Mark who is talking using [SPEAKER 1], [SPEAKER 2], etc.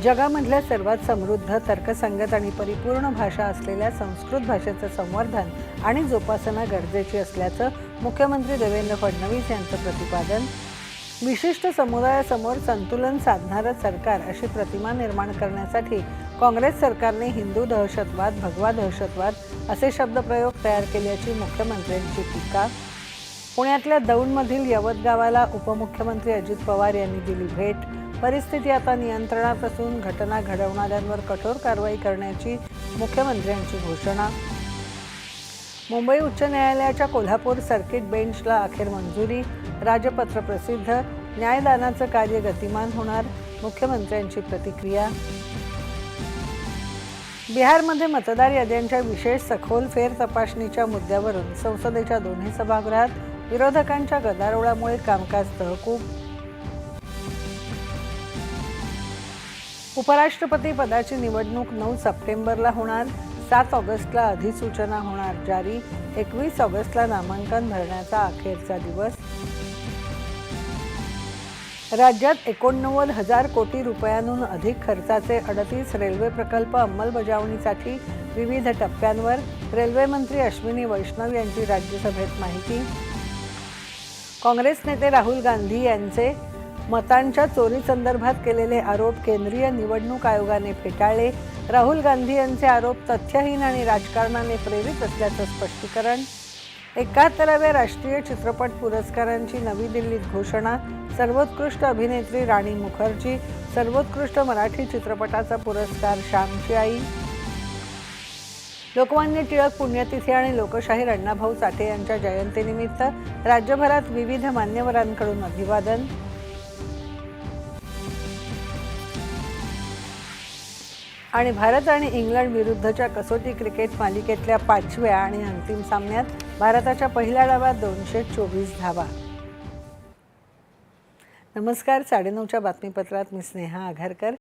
[SPEAKER 1] जगामधल्या सर्वात समृद्ध, तर्कसंगत आणि परिपूर्ण भाषा असलेल्या संस्कृत भाषेचं संवर्धन आणि जोपासना गरजेची असल्याचं मुख्यमंत्री देवेंद्र फडणवीस यांचं प्रतिपादन. विशिष्ट समुदायासमोर संतुलन साधणारं सरकार अशी प्रतिमा निर्माण करण्यासाठी काँग्रेस सरकारने हिंदू दहशतवाद, भगवा दहशतवाद असे शब्दप्रयोग तयार केल्याची मुख्यमंत्र्यांची टीका. पुण्यातल्या दौंडमधील यवत गावाला उपमुख्यमंत्री अजित पवार यांनी दिली भेट. परिस्थिती आता नियंत्रणात असून घटना घडवणाऱ्यांवर कठोर कारवाई करण्याची मुख्यमंत्र्यांची घोषणा. मुंबई उच्च न्यायालयाच्या कोल्हापूर सर्किट बेंचला अखेर मंजुरी. राजपत्र प्रसिद्ध. न्यायदानाचं कार्य गतिमान होणार. मुख्यमंत्र्यांची प्रतिक्रिया. बिहारमध्ये मतदार याद्यांच्या विशेष सखोल फेर तपासणीच्या मुद्द्यावरून संसदेच्या दोन्ही सभागृहात विरोधकांच्या गदारोळामुळे कामकाज तहकूब. उपराष्ट्रपती पदाची निवडणूक 9 सप्टेंबरला होणार. 7 ऑगस्टला अधिसूचना होणार जारी. 21 ऑगस्टला नामांकन भरण्याचा अखेरचा दिवस. राज्यात 89,000 कोटी रुपयांहून अधिक खर्चाचे 38 रेल्वे प्रकल्प अंमलबजावणीसाठी विविध टप्प्यांवर. रेल्वे मंत्री अश्विनी वैष्णव यांची राज्यसभेत माहिती. काँग्रेस नेते राहुल गांधी यांचे मतांच्या चोरीसंदर्भात केलेले आरोप केंद्रीय निवडणूक आयोगाने फेटाळले. राहुल गांधी यांचे आरोप तथ्यहीन आणि राजकारणाने प्रेरित असल्याचं स्पष्टीकरण. 71व्या राष्ट्रीय चित्रपट पुरस्कारांची नवी दिल्लीत घोषणा. सर्वोत्कृष्ट अभिनेत्री राणी मुखर्जी. सर्वोत्कृष्ट मराठी चित्रपटाचा पुरस्कार श्यामची आई. लोकमान्य टिळक पुण्यतिथी आणि लोकशाहीर अण्णाभाऊ साठे यांच्या जयंतीनिमित्त राज्यभरात विविध मान्यवरांकडून अभिवादन. आणि भारत आणि इंग्लंड विरुद्धच्या कसोटी क्रिकेट मालिकेतल्या 5व्या आणि अंतिम सामन्यात भारताच्या पहिल्या डावात 224 धावा. नमस्कार. 9:30च्या बातमीपत्रात मी स्नेहा आघारकर.